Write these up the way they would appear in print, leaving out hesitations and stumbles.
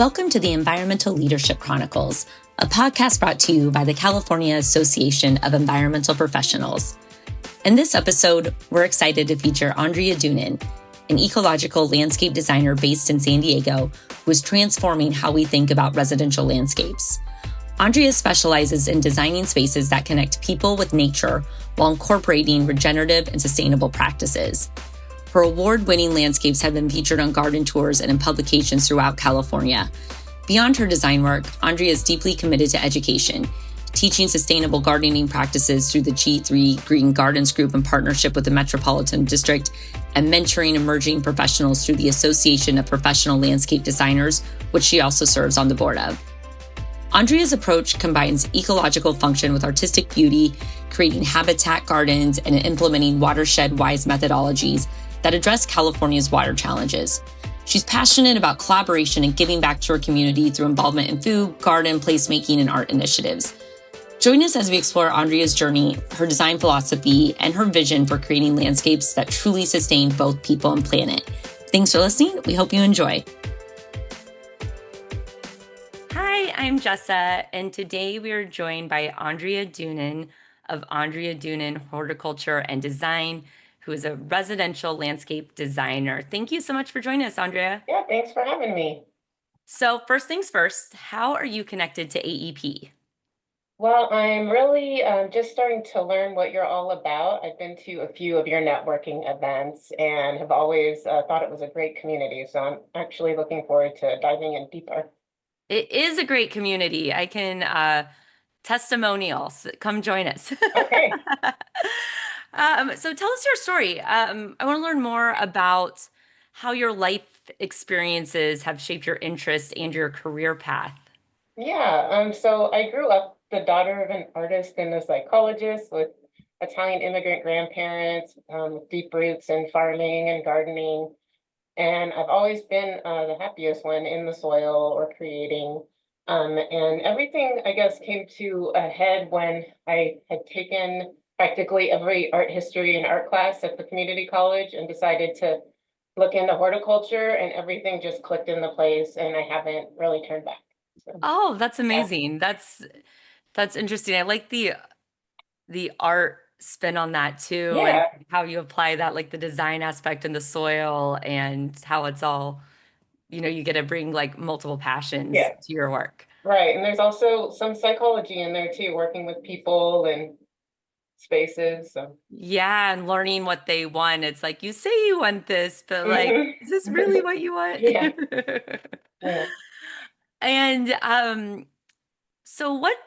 Welcome to the Environmental Leadership Chronicles, a podcast brought to you by the California Association of Environmental Professionals. In this episode, we're excited to feature Andrea Doonan, an ecological landscape designer based in San Diego, who is transforming how we think about residential landscapes. Andrea specializes in designing spaces that connect people with nature while incorporating regenerative and sustainable practices. Her award-winning landscapes have been featured on garden tours and in publications throughout California. Beyond her design work, Andrea is deeply committed to education, teaching sustainable gardening practices through the G3 Green Gardens Group in partnership with the Metropolitan District, and mentoring emerging professionals through the Association of Professional Landscape Designers, which she also serves on the board of. Andrea's approach combines ecological function with artistic beauty, creating habitat gardens and implementing watershed-wise methodologies that address California's water challenges. She's passionate about collaboration and giving back to her community through involvement in food, garden, placemaking, and art initiatives. Join us as we explore Andrea's journey, her design philosophy, and her vision for creating landscapes that truly sustain both people and planet. Thanks for listening. We hope you enjoy. Hi, I'm Jessa, and today we are joined by Andrea Doonan of Andrea Doonan Horticulture and Design, who is a residential landscape designer. Thank you so much for joining us, Andrea. Yeah, thanks for having me. So first things first, how are you connected to AEP? Well, I'm really just starting to learn what you're all about. I've been to a few of your networking events and have always thought it was a great community. So I'm actually looking forward to diving in deeper. It is a great community. I can testimonials. Come join us. Okay. So tell us your story. I want to learn more about how your life experiences have shaped your interest and your career path. Yeah, so I grew up the daughter of an artist and a psychologist with Italian immigrant grandparents, with deep roots in farming and gardening. And I've always been the happiest one in the soil or creating. And everything, I guess, came to a head when I had taken practically every art history and art class at the community college and decided to look into horticulture, and everything just clicked into place, and I haven't really turned back. So, Oh, that's yeah. amazing. That's interesting. I like the art spin on that too, and Yeah, how you apply that, like the design aspect in the soil and how it's all, you get to bring like multiple passions yeah, to your work. right. And there's also some psychology in there too, working with people and spaces. So, Yeah, and learning what they want. It's like you say you want this, but like, mhm. is this really what you want? Yeah, yeah. And so what,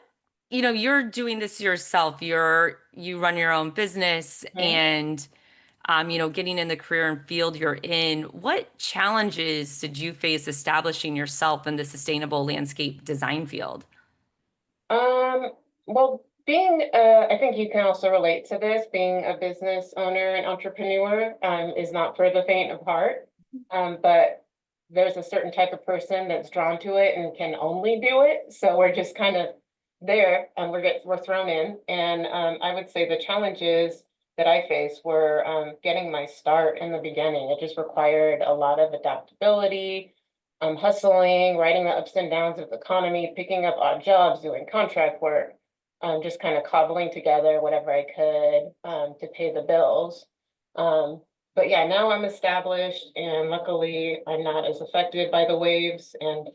you're doing this yourself. You run your own business Mhm. and getting in the career and field you're in. What challenges did you face establishing yourself in the sustainable landscape design field? Um, well, I think you can also relate to this, being a business owner and entrepreneur, is not for the faint of heart. But there's a certain type of person that's drawn to it and can only do it. So we're just kind of there and we're thrown in. And I would say the challenges that I faced were getting my start in the beginning. It just required a lot of adaptability, hustling, riding the ups and downs of the economy, picking up odd jobs, doing contract work, just kind of cobbling together whatever I could to pay the bills. Um, but yeah, now I'm established, and luckily I'm not as affected by the waves. And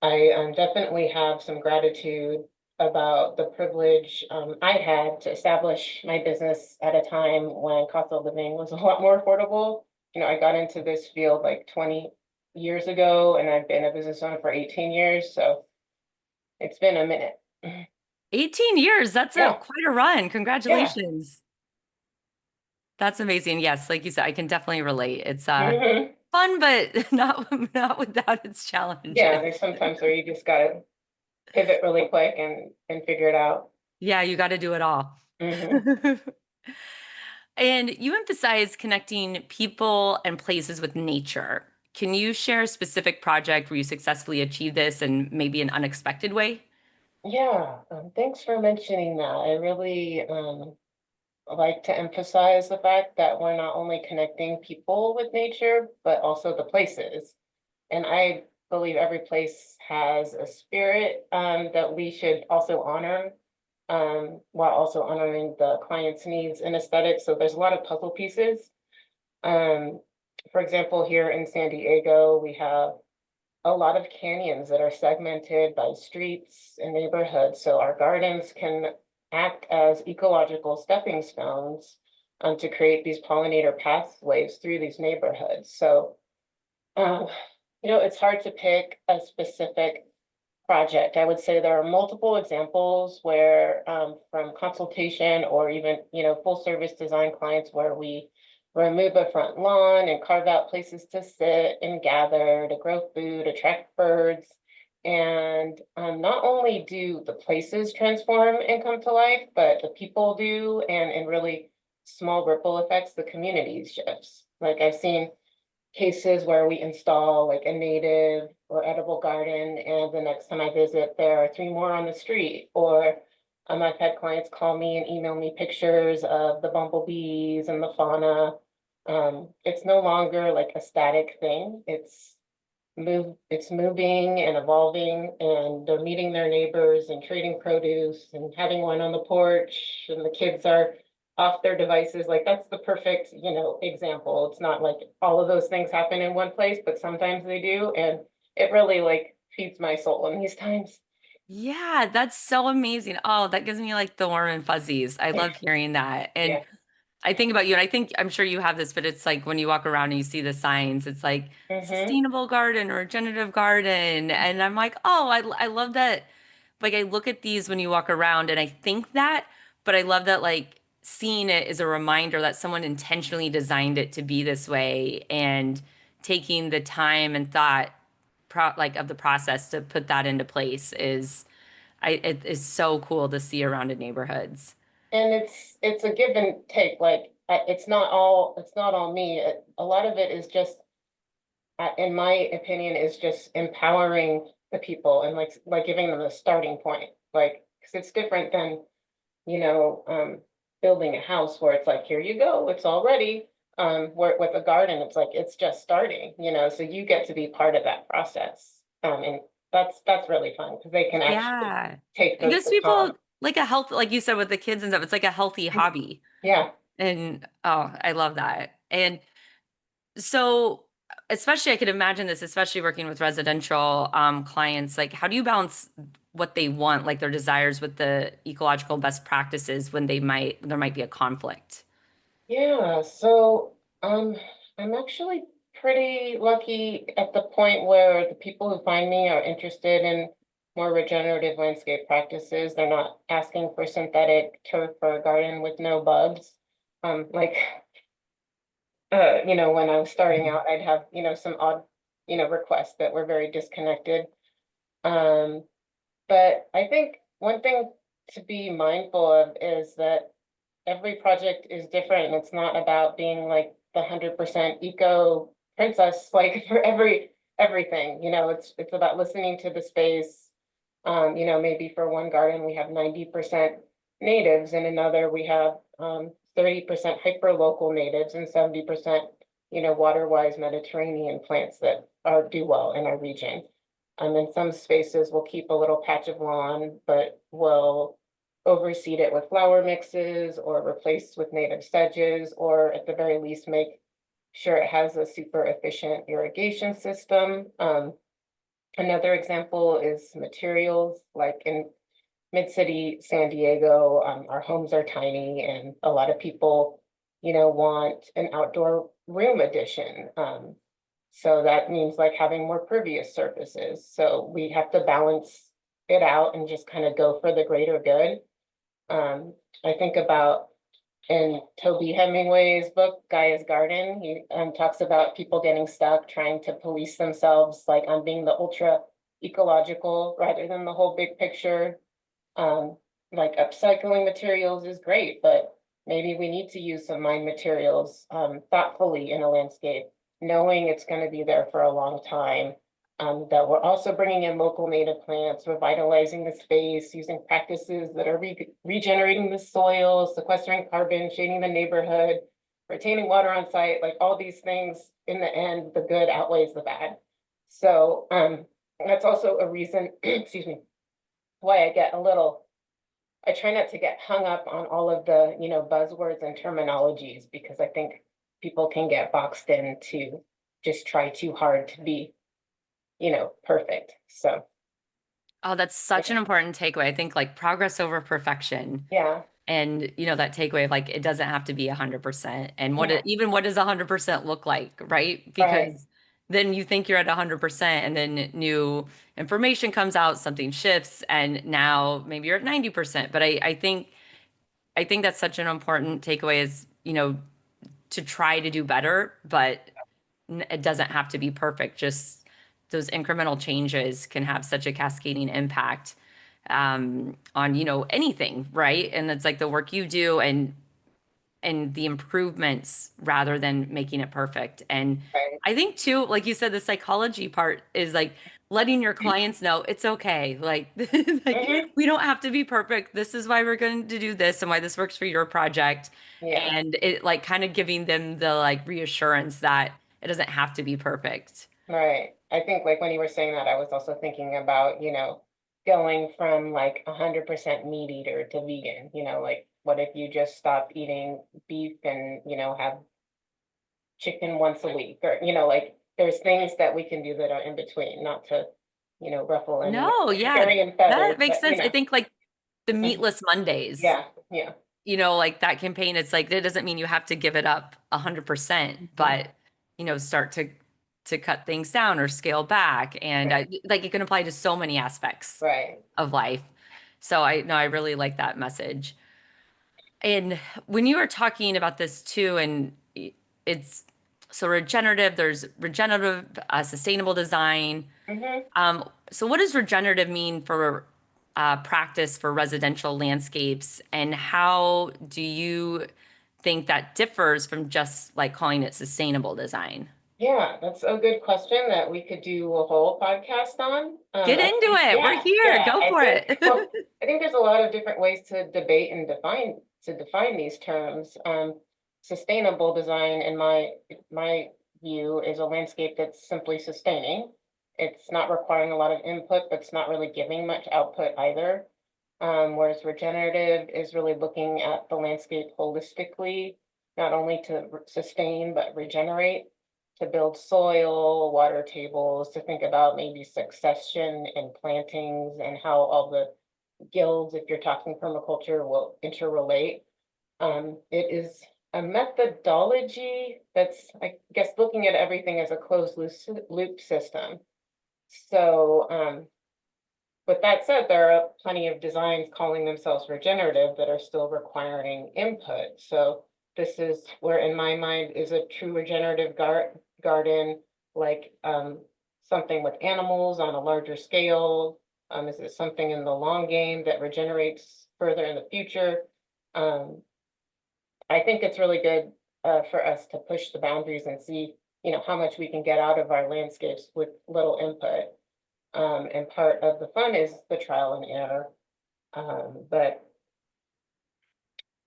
I definitely have some gratitude about the privilege I had to establish my business at a time when cost of living was a lot more affordable. I got into this field like 20 years ago, and I've been a business owner for 18 years, so it's been a minute. 18 years. That's a Yeah, quite a run. yeah. Congratulations. That's amazing. Yes, like you said, I can definitely relate. It's Hmm. fun, but not without its Yeah, challenges. there's sometimes where you just gotta pivot really quick and figure it out. Yeah, you got to do it all. Hmm. And you emphasize connecting people and places with nature. Can you share a specific project where you successfully achieved this in maybe an unexpected way? Yeah, thanks for mentioning that. I really like to emphasize the fact that we're not only connecting people with nature, but also the places. And I believe every place has a spirit that we should also honor, while also honoring the client's needs and aesthetics. So there's a lot of puzzle pieces. For example, here in San Diego, we have a lot of canyons that are segmented by streets and neighborhoods. So our gardens can act as ecological stepping stones to create these pollinator pathways through these neighborhoods. So, it's hard to pick a specific project. I would say there are multiple examples where from consultation or even, full service design clients where we remove a front lawn and carve out places to sit and gather, to grow food, attract birds. And not only do the places transform and come to life, but the people do, and in really small ripple effects, the community shifts. Like I've seen cases where we install like a native or edible garden, and the next time I visit, there are 3 more on the street. Or I've had clients call me and email me pictures of the bumblebees and the fauna. It's no longer like a static thing. It's moving and evolving, and they're meeting their neighbors and trading produce and having one on the porch, and the kids are off their devices. Like that's the perfect, example. It's not like all of those things happen in one place, but sometimes they do. And it really like feeds my soul in these times. Yeah, that's so amazing. Oh, that gives me like the warm and fuzzies. I love hearing that. And Yeah. I think about you, and I think I'm sure you have this, but it's like when you walk around and you see the signs, it's like Mm-hmm. sustainable garden or regenerative garden. And I'm like, oh, I love that. Like I look at these when you walk around and I think that, but I love that like seeing it is a reminder that someone intentionally designed it to be this way and taking the time and thought like of the process to put that into place is it is so cool to see around in neighborhoods. And it's a give and take. Like it's not all me. A lot of it is just, in my opinion, is just empowering the people and like giving them a starting point. Like, because it's different than you know, building a house where it's like, here you go, it's all ready. Where with a garden, it's like it's just starting, so you get to be part of that process. And that's really fun because they can actually Yeah. take It the gives baton. people like a health, like you said with the kids and stuff, it's like a healthy hobby. Yeah. And oh, I love that. And so, especially, I could imagine this, especially working with residential clients, like how do you balance what they want, like their desires with the ecological best practices when there might be a conflict? Yeah, so I'm actually pretty lucky at the point where the people who find me are interested in more regenerative landscape practices. They're not asking for synthetic turf or a garden with no bugs. Like when I was starting out, I'd have, some odd, requests that were very disconnected. Um, but I think one thing to be mindful of is that every project is different, and it's not about being like the 100% eco princess, like for everything. It's about listening to the space. Maybe for one garden we have 90% natives, and another we have 30% hyper local natives and 70% water-wise Mediterranean plants that do well in our region. In some spaces we'll keep a little patch of lawn, but we'll overseed it with flower mixes or replace with native sedges, or at the very least make sure it has a super efficient irrigation system. Another example is materials. Like in mid-city San Diego, our homes are tiny, and a lot of people, want an outdoor room addition. So that means like having more pervious surfaces. So we have to balance it out and just kind of go for the greater good. I think about in Toby Hemingway's book, Gaia's Garden, he talks about people getting stuck trying to police themselves, like on being the ultra ecological rather than the whole big picture. Um, like upcycling materials is great, but maybe we need to use some mined materials thoughtfully in a landscape, knowing it's going to be there for a long time. That we're also bringing in local native plants, revitalizing the space, using practices that are regenerating the soil, sequestering carbon, shading the neighborhood, retaining water on site, like all these things. In the end, the good outweighs the bad. So that's also a reason, excuse me, why I try not to get hung up on all of the, buzzwords and terminologies, because I think people can get boxed in to just try too hard to be, perfect. So, Oh, that's such an important takeaway. I think like progress over perfection. yeah, And that takeaway of like it doesn't have to be 100%. And yeah, even what does 100% look like, right? right, Because then you think you're at 100% and then new information comes out, something shifts, and now maybe you're at 90%. But I think that's such an important takeaway is, to try to do better, but it doesn't have to be perfect. Just those incremental changes can have such a cascading impact on anything, right? And it's like the work you do and the improvements rather than making it perfect. And right. I think too, like you said, the psychology part is like letting your clients know it's okay. Like, like Hmm. we don't have to be perfect. This is why we're going to do this and why this works for your project. Yeah. And it like kind of giving them the like reassurance that it doesn't have to be perfect. Right. I think like when you were saying that, I was also thinking about, going from like 100% meat eater to vegan, like what if you just stop eating beef and, have chicken once a week, or, like there's things that we can do that are in between, not to, ruffle any No, yeah, hair and feathers, that makes but sense. I think like the mhm. meatless Mondays, Yeah, yeah. like that campaign, it's like it doesn't mean you have to give it up 100%, Mhm. but start to cut things down or scale back. And Right, like it can apply to so many aspects right. of life. So I really like that message. And when you were talking about this too, and it's so regenerative, there's regenerative, sustainable design. Hmm. So what does regenerative mean for practice for residential landscapes, and how do you think that differs from just like calling it sustainable design? Yeah, that's a good question that we could do a whole podcast on. Get I into think, it. We're yeah, here. yeah, Go I for think, it. well, I think there's a lot of different ways to debate and define these terms. Sustainable design, in my view, is a landscape that's simply sustaining. It's not requiring a lot of input, but it's not really giving much output either. Whereas regenerative is really looking at the landscape holistically, not only to sustain, but regenerate, to build soil, water tables, to think about maybe succession and plantings and how all the guilds, if you're talking permaculture, will interrelate. It is a methodology that's, I guess, looking at everything as a closed loop system. So, with that said, there are plenty of designs calling themselves regenerative that are still requiring input. So this is where, in my mind, is a true regenerative garden, like something with animals on a larger scale? Is it something in the long game that regenerates further in the future? Um, I think it's really good for us to push the boundaries and see, how much we can get out of our landscapes with little input. And part of the fun is the trial and error. But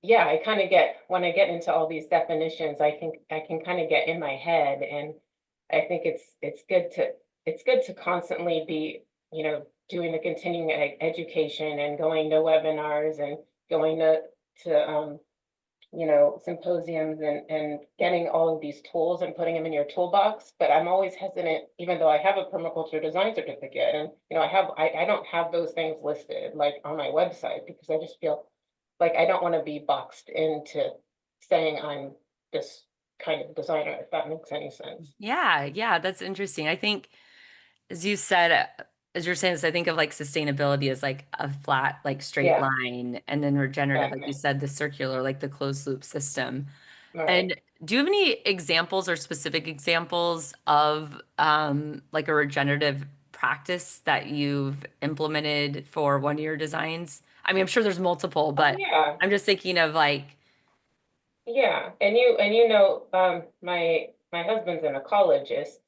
yeah, I kind of get, when I get into all these definitions, I think I can kind of get in my head, and I think it's good to constantly be, doing the continuing education and going to webinars and going to symposiums and getting all of these tools and putting them in your toolbox. But I'm always hesitant, even though I have a permaculture design certificate, and I don't have those things listed like on my website, because I just feel like I don't want to be boxed into saying I'm this kind of designer, if that makes any sense. Yeah, yeah, that's interesting. I think, as you said, as you're saying this, I think of like sustainability as like a flat, like straight Yeah, line, and then regenerative, like you exactly. said, the circular, like the closed loop system. Right. And do you have any examples or specific examples of like a regenerative practice that you've implemented for one of your designs? I mean, I'm sure there's multiple, Oh but yeah. I'm just thinking of like, Yeah. And my husband's an ecologist.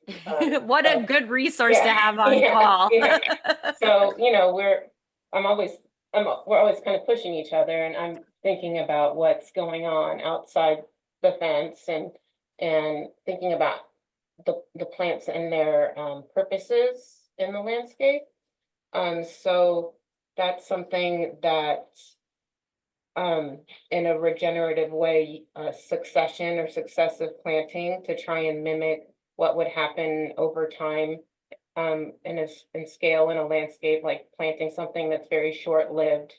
what a So good resource to yeah, have on yeah, call. yeah. So, I'm always, we're always kind of pushing each other, and I'm thinking about what's going on outside the fence, and thinking about the plants and their purposes in the landscape. So that's something that in a regenerative way, succession or successive planting to try and mimic what would happen over time in scale in a landscape, like planting something that's very short-lived,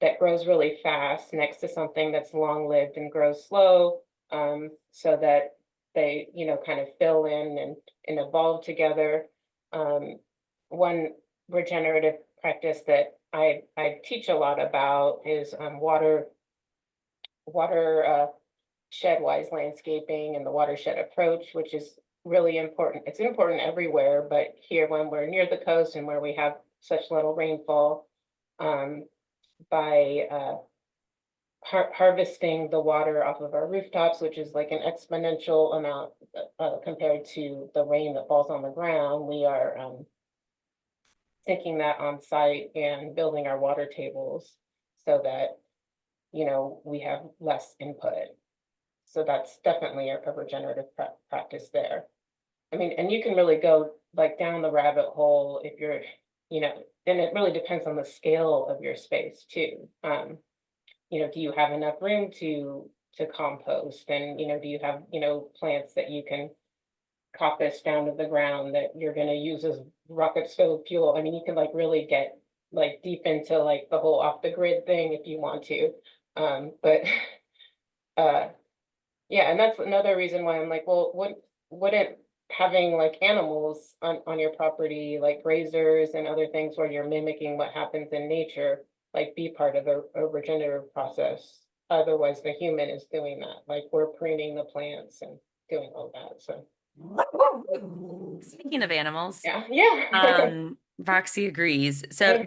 that grows really fast next to something that's long-lived and grows slow, so that they, kind of fill in and evolve together. One regenerative practice that I teach a lot about is watershed-wise landscaping and the watershed approach, which is really important. It's important everywhere, but here when we're near the coast and where we have such little rainfall, by harvesting the water off of our rooftops, which is like an exponential amount compared to the rain that falls on the ground, we are taking that on site and building our water tables so that, we have less input. So that's definitely a regenerative practice there. I mean, and you can really go like down the rabbit hole if you're, and it really depends on the scale of your space too. Do you have enough room to compost, and do you have plants that you can coppice down to the ground that you're going to use as rocket stove fuel? I mean, you can like really get like deep into like the whole off the grid thing if you want to. But yeah, and that's another reason why I'm like, well, wouldn't having like animals on your property, like grazers and other things where you're mimicking what happens in nature, like be part of a regenerative process? Otherwise, the human is doing that. Like we're pruning the plants and doing all that. So Speaking of animals, yeah. Roxy agrees. So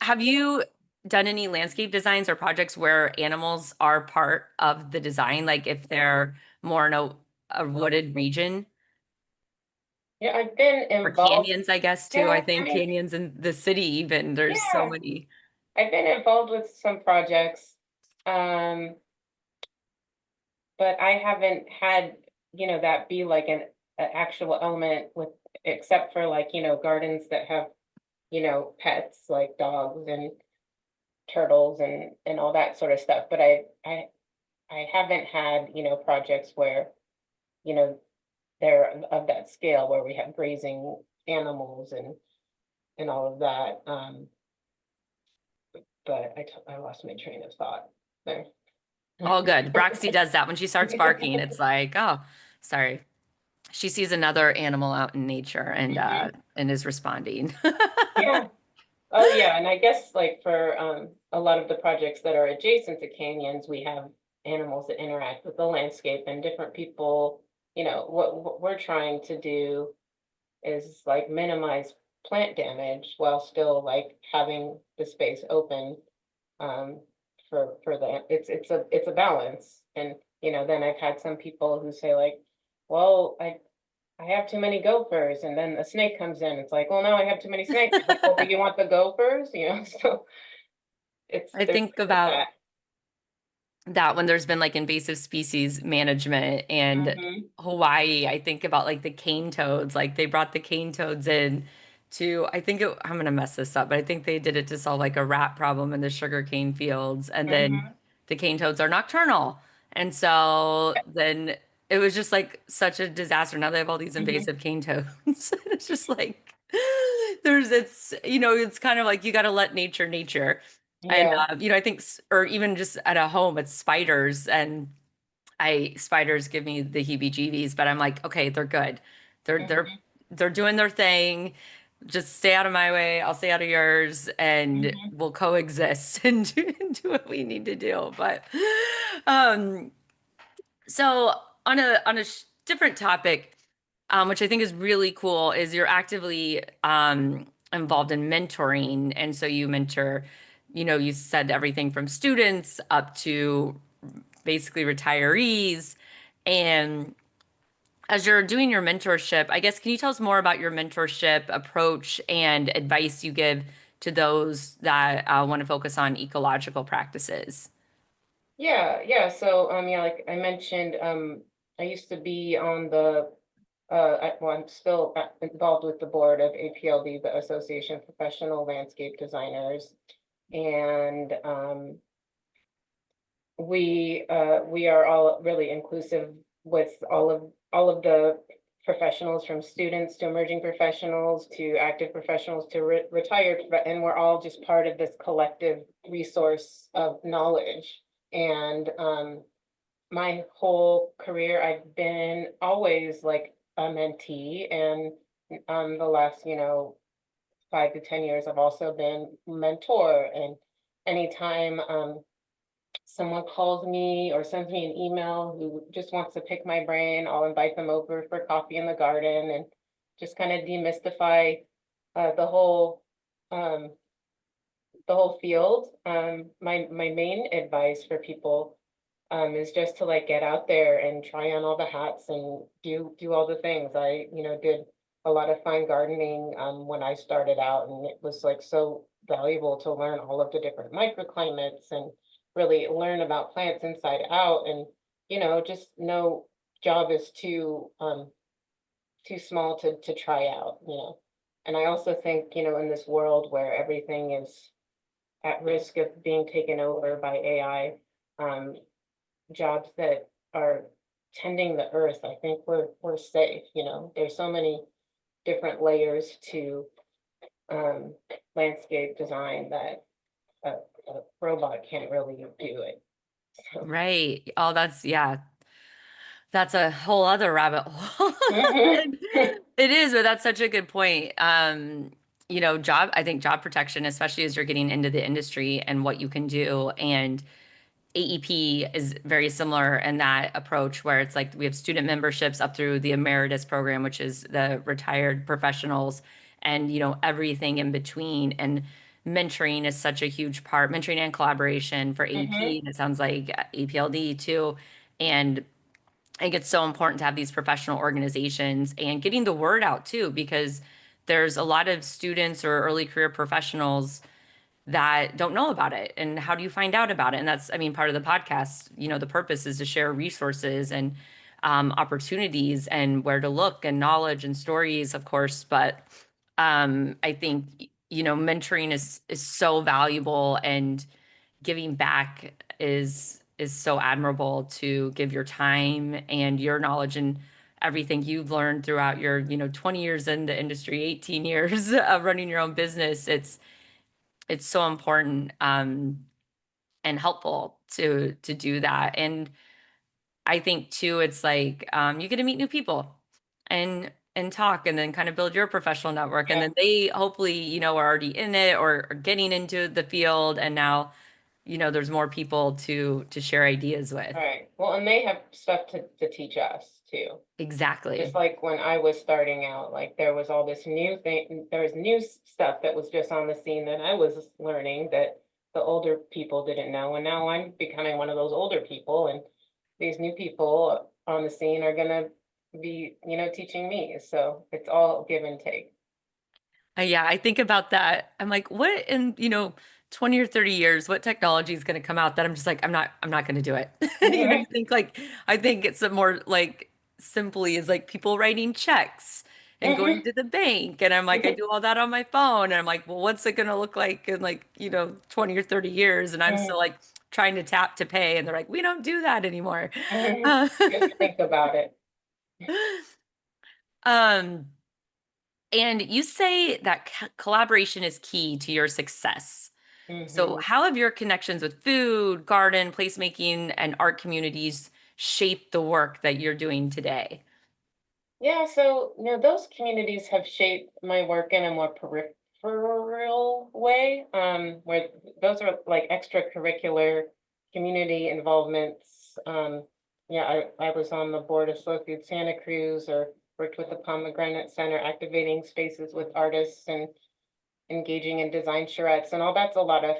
have you done any landscape designs or projects where animals are part of the design? Like if they're more in a wooded region? Yeah, I've been Or involved. canyons, I guess, too. I Yeah, I think mean, canyons in the city even, there's so yeah, many. I've been involved with some projects. Um, but I haven't had, that be like an actual element with, except for like, gardens that have, pets like dogs and turtles and all that sort of stuff. But I haven't had, projects where, you know, they're of that scale where we have grazing animals and all of that. But I lost my train of thought there. All good. Roxy does that when she starts barking. It's like, oh, sorry. She sees another animal out in nature and is responding. Yeah. Oh, yeah. And I guess like for a lot of the projects that are adjacent to canyons, we have animals that interact with the landscape and different people. What we're trying to do is like minimize plant damage while still like having the space open for the it's a balance. And then I've had some people who say like, well, I have too many gophers, and then a snake comes in. It's like, well, now I have too many snakes. It's like, well, do you want the gophers? So I there's think things like about that. that when there's been like invasive species management and Hmm. Hawaii, I think about like the cane toads, like they brought the cane toads in to, I'm gonna mess this up, but I think they did it to solve like a rat problem in the sugarcane fields. And then Hmm. the cane toads are nocturnal. And so then it was just like such a disaster. Now they have all these Hmm. invasive cane toads. And it's just like it's kind of like you got to let nature. And Yeah. I think, or even just at a home, it's spiders, and I spiders give me the heebie-jeebies. But I'm like, okay, they're good. They're they're Hmm. they're doing their thing. Just stay out of my way. I'll stay out of yours, and Hmm. we'll coexist and do what we need to do. But um, so on a different topic, which I think is really cool, is you're actively involved in mentoring, and so you mentor, you said everything from students up to basically retirees, and as you're doing your mentorship, I guess, can you tell us more about your mentorship approach and advice you give to those that want to focus on ecological practices? Yeah. So yeah, like I mentioned, I used to be on the, I'm still involved with the board of APLD, the Association of Professional Landscape Designers. And we are all really inclusive with all of the professionals, from students to emerging professionals to active professionals to retired, and we're all just part of this collective resource of knowledge. And my whole career, I've been always like a mentee, and the last, 5 to 10 years, I've also been mentor. And anytime someone calls me or sends me an email who just wants to pick my brain, I'll invite them over for coffee in the garden and just kind of demystify the whole um, field. My main advice for people is just to like get out there and try on all the hats and do all the things. I did a lot of fine gardening when I started out, and it was like so valuable to learn all of the different microclimates and really learn about plants inside out. And just no job is too small to try out. And I also think, in this world where everything is at risk of being taken over by AI, jobs that are tending the earth, I think we're safe. There's so many different layers to landscape design that a robot can't really do it. So. Right. Oh, that's a whole other rabbit hole. Mhm. And it is, but that's such a good point. I think job protection, especially as you're getting into the industry and what you can do. And AEP is very similar in that approach where it's like we have student memberships up through the emeritus program, which is the retired professionals, and everything in between. And mentoring is such a huge part, mentoring and collaboration for AEP, Mhm. and it sounds like APLD too. And I think it's so important to have these professional organizations and getting the word out too, because there's a lot of students or early career professionals that don't know about it. And how do you find out about it? And that's, I mean, part of the podcast, the purpose is to share resources and opportunities and where to look and knowledge and stories, of course. But I think, mentoring is so valuable, and giving back is so admirable, to give your time and your knowledge and everything you've learned throughout your 20 years in the industry, 18 years of running your own business. It's so important and helpful to do that. And I think too, it's like you get to meet new people and talk, and then kind of build your professional network, and Yeah. then they hopefully are already in it or getting into the field, and now there's more people to share ideas with. All right. Well, and they have stuff to teach us too. Just Exactly. like when I was starting out, like there was all this new thing, there was new stuff that was just on the scene that I was learning that the older people didn't know. And now I'm becoming one of those older people, and these new people on the scene are gonna be, teaching me. So it's all give and take. Yeah, I think about that. I'm like, what in, 20 or 30 years, what technology is going to come out that I'm just like, I'm not going to do it. I think it's a more like simply is like people writing checks and going Mhm. to the bank. And I'm like, I do all that on my phone. And I'm like, well, what's it going to look like in like, 20 or 30 years? And I'm still Mhm. like trying to tap to pay. And they're like, we don't do that anymore. Mhm. Uh, Just think about it. um, And you say that collaboration is key to your success. So, Mhm. how have your connections with food, garden, placemaking, and art communities shaped the work that you're doing today? Yeah, so those communities have shaped my work in a more peripheral way, where those are like extracurricular community involvements. Yeah, I was on the board of Slow Food Santa Cruz, or worked with the Pomegranate Center, activating spaces with artists and engaging in design charrettes, and all that's a lot of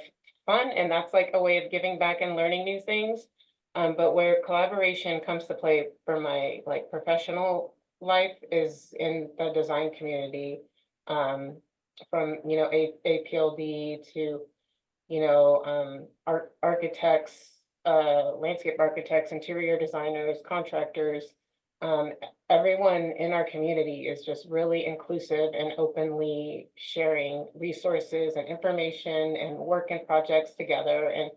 fun, and that's like a way of giving back and learning new things. But where collaboration comes to play for my like professional life is in the design community, from APLD to architects, landscape architects, interior designers, contractors. Um, Everyone in our community is just really inclusive and openly sharing resources and information and working projects together. And,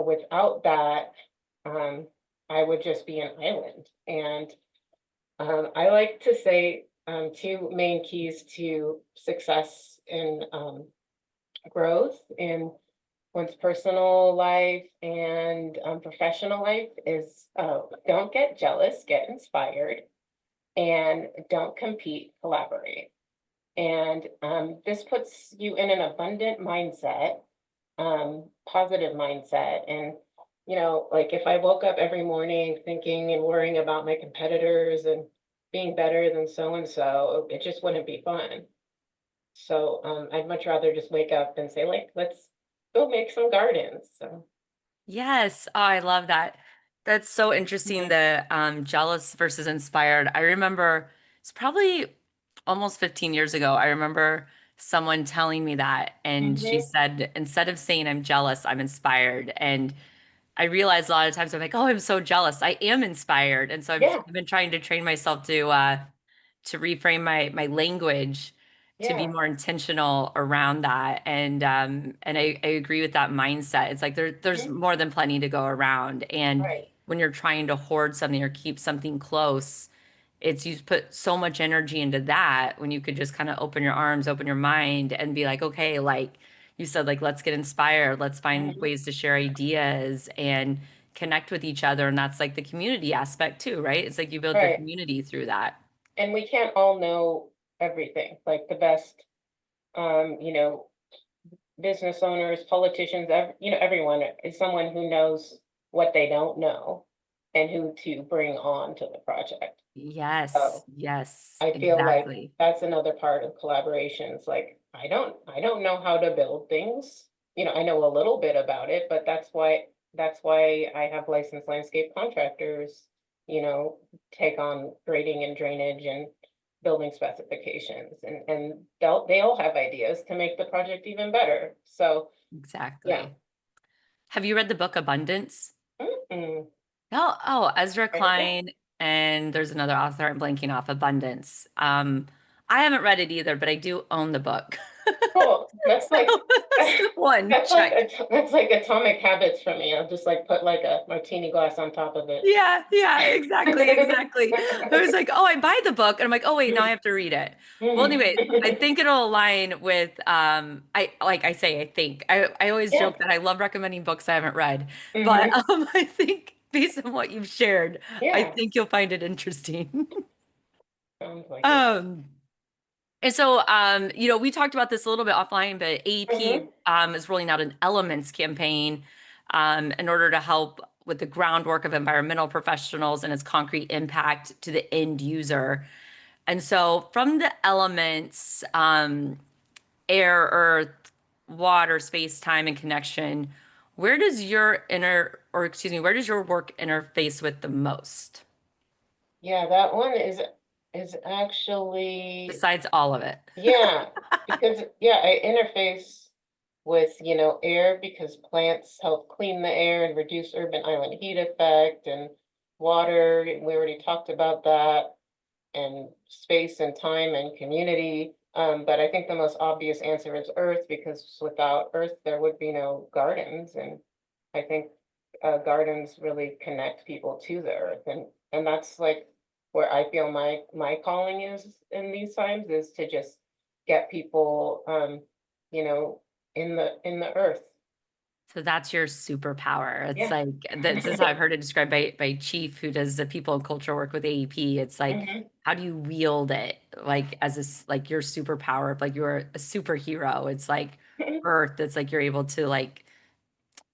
without that, um, I would just be an island. And I like to say two main keys to success in growth in one's personal life and professional life is don't get jealous, get inspired, and don't compete, collaborate. And this puts you in an abundant mindset, positive mindset. And, like if I woke up every morning thinking and worrying about my competitors and being better than so and so, it just wouldn't be fun. So I'd much rather just wake up and say, like, let's go make some gardens. So, Yes. Oh, I love that. That's so interesting, mhm. the jealous versus inspired. I remember it's probably almost 15 years ago. I remember someone telling me that, and she Mhm. said, instead of saying I'm jealous, I'm inspired. And I realized a lot of times I'm like, oh, I'm so jealous. I am inspired. And so Yeah, I've been trying to train myself to reframe my language to be yeah, more intentional around that. And I agree with that mindset. It's like there's mhm. more than plenty to go around. And Right, when you're trying to hoard something or keep something close, it's you put so much energy into that when you could just kind of open your arms, open your mind and be like, okay, like you said, like let's get inspired, let's find mhm. ways to share ideas and connect with each other. And that's like the community aspect too, right? It's like you build your Right. community through that. And we can't all know everything. Like the best, um, you know, business owners, politicians, everyone is someone who knows what they don't know and who to bring on to the project. Yes, So yes, I feel like exactly. that's another part of collaborations. Like I don't know how to build things. I know a little bit about it, but that's why I have licensed landscape contractors, take on grading and drainage and building specifications and they all have ideas to make the project even better. So yeah. Exactly. Have you read the book Abundance? Mm-mm. Oh, Ezra Right, yeah. Klein, and there's another author I'm blanking off, Abundance. I haven't read it either, but I do own the book. Cool. That's like That's one that's like check. that's like atomic habits for me. I'll just like put like a martini glass on top of it. Yeah, yeah, exactly, exactly. I was like, oh, I buy the book, and I'm like, oh wait, now I have to read it. Well, anyway, I think it'll align with I like I say, I think. I always Yeah. joke that I love recommending books I haven't read, but Hmm. I think based on what you've shared, I Yeah. think you'll find it interesting. Sounds like it. Um, and so, we talked about this a little bit offline, but AEP Hmm. is rolling out an elements campaign in order to help with the groundwork of environmental professionals and its concrete impact to the end user. And so, from the elements, air, earth, water, space, time, and connection, where does your work interface with the most, Yeah, that one is actually, besides all of it? yeah, because yeah, I interface with, air because plants help clean the air and reduce urban island heat effect and water, we already talked about that, and space and time and community. But I think the most obvious answer is earth because without earth, there would be no gardens. And I think gardens really connect people to the earth. And that's like where I feel my calling is in these times is to just get people, you know, in the earth. So that's your superpower. It's Yeah. like this is how I've heard it described by Chief, who does the people and culture work with AEP. It's like, Hmm. how do you wield it like as like your superpower, like you're a superhero. It's like Earth. It's like you're able to like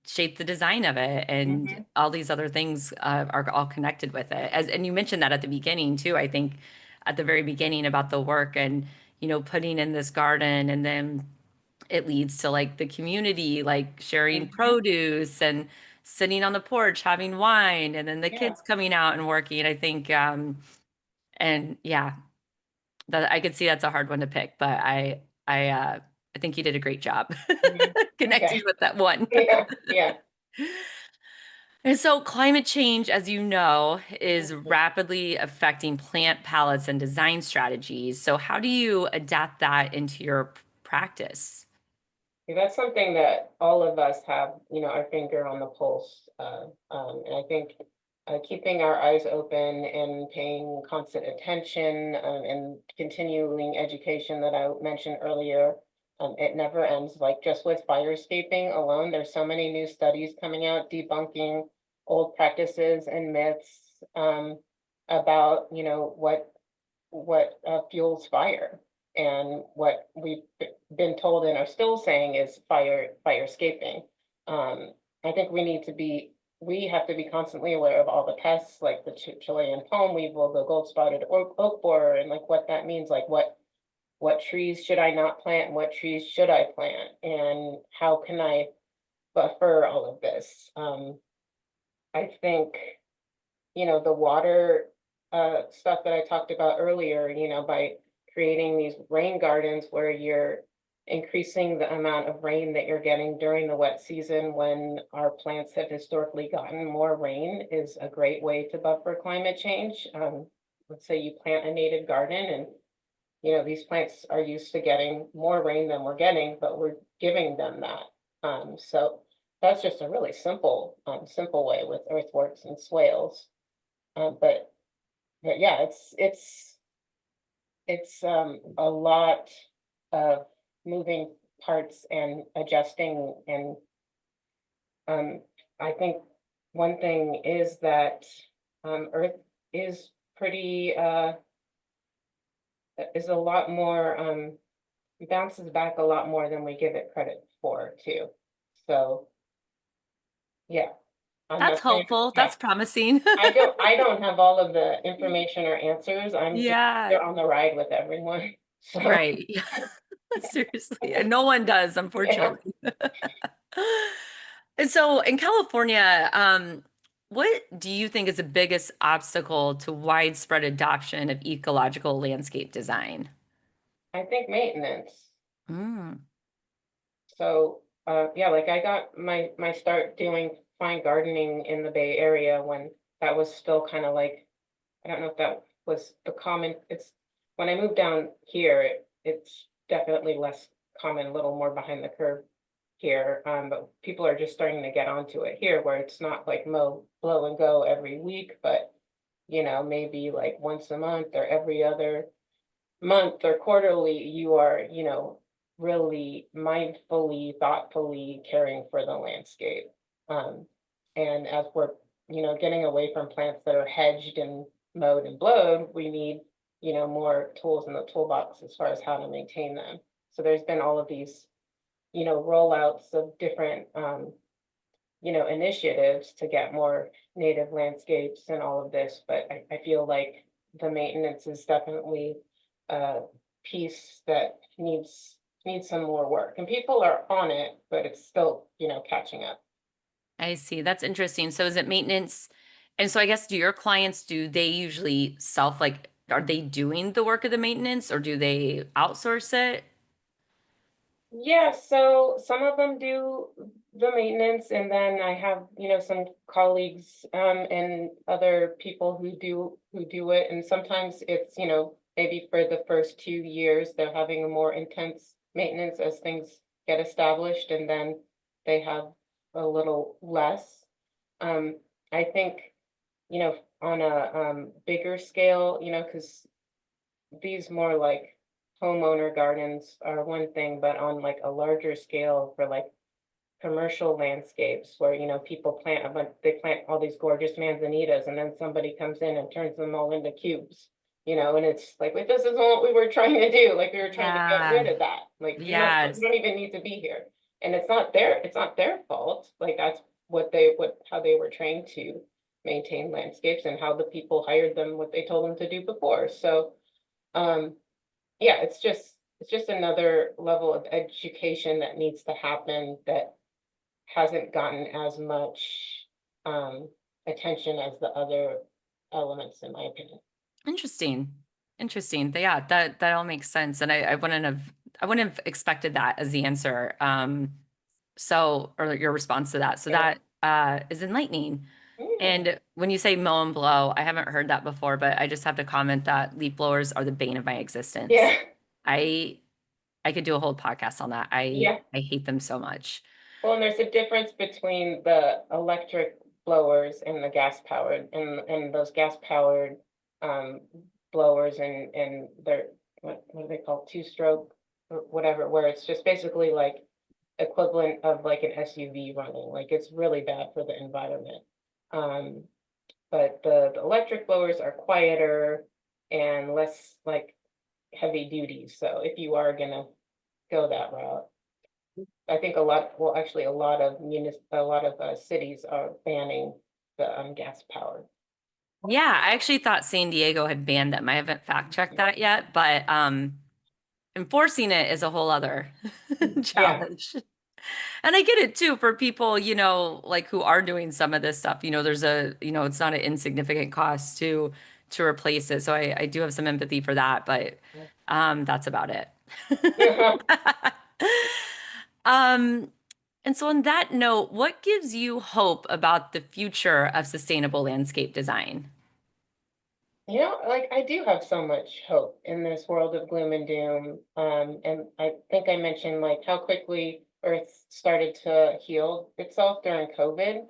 shape the design of it, and Hmm. all these other things are all connected with it. And you mentioned that at the beginning too. I think at the very beginning about the work and putting in this garden, and then it leads to like the community, like sharing Hmm. produce and sitting on the porch having wine, and then the Yeah. kids coming out and working. I think, and yeah, that I could see that's a hard one to pick, but I think you did a great job Hmm. connecting Okay. with that one. Yeah. Yeah. And so climate change, as you know, is rapidly affecting plant palettes and design strategies. So how do you adapt that into your practice? That's something that all of us have, our finger on the pulse and I think keeping our eyes open and paying constant attention and continuing education that I mentioned earlier, it never ends. Like just with fire escaping alone, there's so many new studies coming out debunking old practices and myths about, what fuels fire. And what we've been told and are still saying is fire escaping. I think we have to be constantly aware of all the pests, like the Chilean palm weevil, the gold spotted oak borer, and like what that means, like what trees should I not plant and what trees should I plant, and how can I buffer all of this. I think the water stuff that I talked about earlier, by creating these rain gardens where you're increasing the amount of rain that you're getting during the wet season when our plants have historically gotten more rain is a great way to buffer climate change. Let's say you plant a native garden and these plants are used to getting more rain than we're getting, but we're giving them that. So that's just a really simple way with earthworks and swales. But yeah, it's a lot of moving parts and adjusting, and I think one thing is that Earth is pretty is a lot more bounces back a lot more than we give it credit for too. So yeah, I'm That's not saying hopeful. yeah. That's promising. I don't have all of the information or answers. I'm just Yeah, here on the ride with everyone. So right. Seriously. And no one does, yeah. unfortunately. And so in California, what do you think is the biggest obstacle to widespread adoption of ecological landscape design? I think maintenance. Mm. So yeah, like I got my start doing fine gardening in the Bay Area when that was still kind of like, I don't know if that was the common, it's when I moved down here, it's definitely less common, a little more behind the curve here. But people are just starting to get onto it here where it's not like mow, blow and go every week, but maybe like once a month or every other month or quarterly, you are, really mindfully, thoughtfully caring for the landscape. Um, and as we're, getting away from plants that are hedged and mowed and blowed, we need, more tools in the toolbox as far as how to maintain them. So there's been all of these, rollouts of different, initiatives to get more native landscapes and all of this, but I feel like the maintenance is definitely a piece that needs some more work. And people are on it, but it's still, catching up. I see. That's interesting. So is it maintenance? And so I guess do your clients, do they usually like, are they doing the work of the maintenance or do they outsource it? Yeah, so some of them do the maintenance, and then I have, some colleagues and other people who do it. And sometimes it's, maybe for the first 2 years, they're having a more intense maintenance as things get established, and then they have a little less. I think, on a bigger scale, because these more like homeowner gardens are one thing, but on like a larger scale for like commercial landscapes where, people plant they plant all these gorgeous manzanitas and then somebody comes in and turns them all into cubes, and it's like, wait, this isn't what we were trying to do. Like we were trying to get Yeah. rid of that. Like you Yes. don't even need to be here. And it's not their fault. Like that's how they were trained to maintain landscapes and how the people hired them, what they told them to do before. So um yeah, it's just another level of education that needs to happen that hasn't gotten as much attention as the other elements, in my opinion. Interesting. Interesting. Yeah, that all makes sense. And I wouldn't have expected that as the answer. So or your response to that. So Yeah. is enlightening. Mm. And when you say mow and blow, I haven't heard that before, but I just have to comment that leaf blowers are the bane of my existence. Yeah, I I could do a whole podcast on that. yeah. I hate them so much. Well, and there's a difference between the electric blowers and the gas powered, and those gas powered um blowers, and they're what are they called, two stroke or whatever, where it's just basically like equivalent of like an SUV running. Like it's really bad for the environment. Um, but the electric blowers are quieter and less like heavy duty. So if you are gonna go that route, I think well, actually, a lot of cities are banning the gas powered. Yeah, I actually thought San Diego had banned them. I haven't fact checked that yet, but enforcing it is a whole other Yeah. challenge. And I get it too for people, like who are doing some of this stuff. There's it's not an insignificant cost to replace it. So I do have some empathy for that, but that's about it. Um, and so on that note, what gives you hope about the future of sustainable landscape design? Like I do have so much hope in this world of gloom and doom. And I think I mentioned like how quickly Earth started to heal itself during COVID.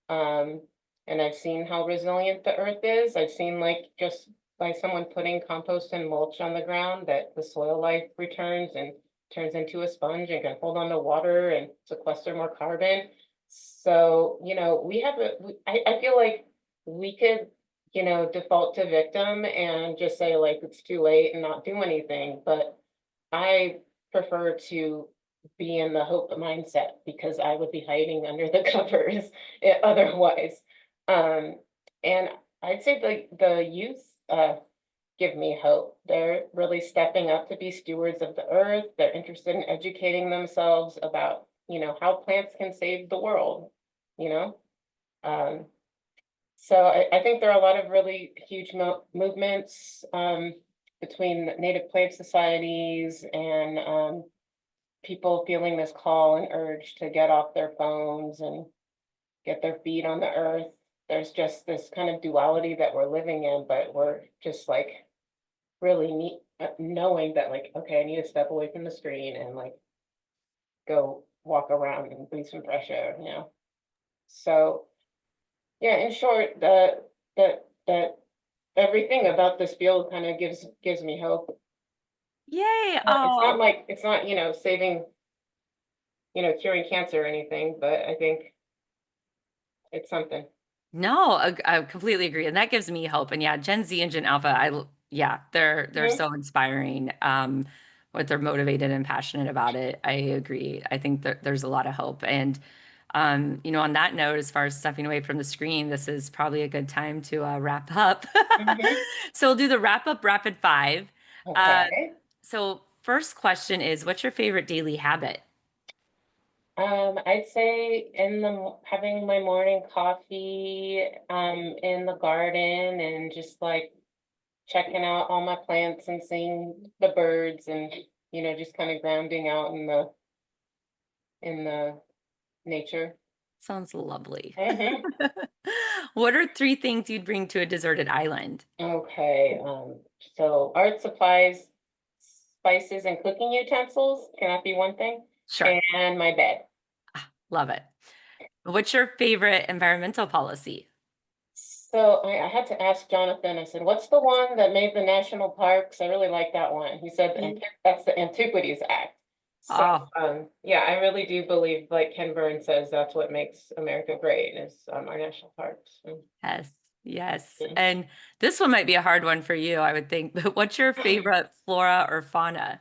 Um, and I've seen how resilient the Earth is. I've seen like just by someone putting compost and mulch on the ground that the soil life returns and turns into a sponge and can hold on to water and sequester more carbon. So, we have I feel like we could default to victim and just say like it's too late and not do anything. But I prefer to be in the hope mindset because I would be hiding under the covers otherwise. Um, and I'd say the youth give me hope. They're really stepping up to be stewards of the earth. They're interested in educating themselves about, how plants can save the world, you know? Um, so I think there are a lot of really huge movements between native plant societies and people feeling this call and urge to get off their phones and get their feet on the earth. There's just this kind of duality that we're living in, but we're just like really knowing that like, okay, I need to step away from the screen and like go walk around and breathe some fresh air. So yeah, in short, that everything about this field kind of gives me hope. Yay. It's not Oh, like it's not, saving, curing cancer or anything, but I think it's something. no, I completely agree. And that gives me hope. And yeah, Gen Z and Gen Alpha, yeah, they're Mhm. so inspiring. What they're motivated and passionate about it. I agree. I think that there's a lot of hope. And on that note, as far as stepping away from the screen, this is probably a good time to wrap up. Mhm. So we'll do the wrap up rapid five. Uh, Okay. so first question is, what's your favorite daily habit? I'd say having my morning coffee, in the garden and just like checking out all my plants and seeing the birds and, just kind of grounding out in the nature. Sounds lovely. Hmm. What are three things you'd bring to a deserted island? Okay. So art supplies, spices, and cooking utensils. Can that be one thing? Sure. And my bed. Love it. What's your favorite environmental policy? So I had to ask Jonathan, I said, what's the one that made the national parks? I really like that one. He said, that's the Antiquities Act. So, Oh, yeah, I really do believe, like Ken Burns says, that's what makes America great is our national parks. yes. Yes. Yeah. And this one might be a hard one for you, I would think, but what's your favorite flora or fauna?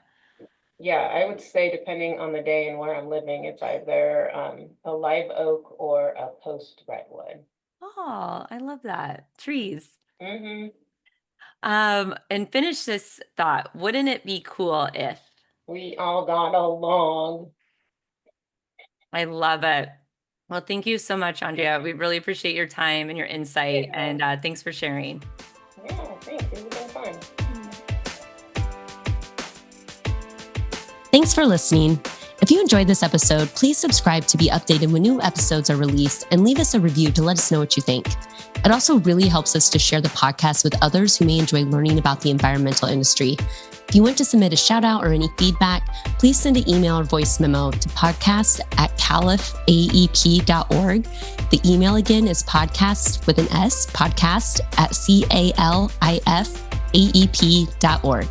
Yeah, I would say depending on the day and where I'm living, it's either a live oak or a post redwood. Oh, I love that. Trees. Hmm. And finish this thought. Wouldn't it be cool if? We all got along. I love it. Well, thank you so much, Andrea. We really appreciate your time and your insight, Yeah, and thanks for sharing. yeah, thanks. It was been fun. Thanks for listening. If you enjoyed this episode, please subscribe to be updated when new episodes are released and leave us a review to let us know what you think. It also really helps us to share the podcast with others who may enjoy learning about the environmental industry. If you want to submit a shout out or any feedback, please send an email or voice memo to podcast@califaep.org. The email again is podcast with an S, podcast@califaep.org.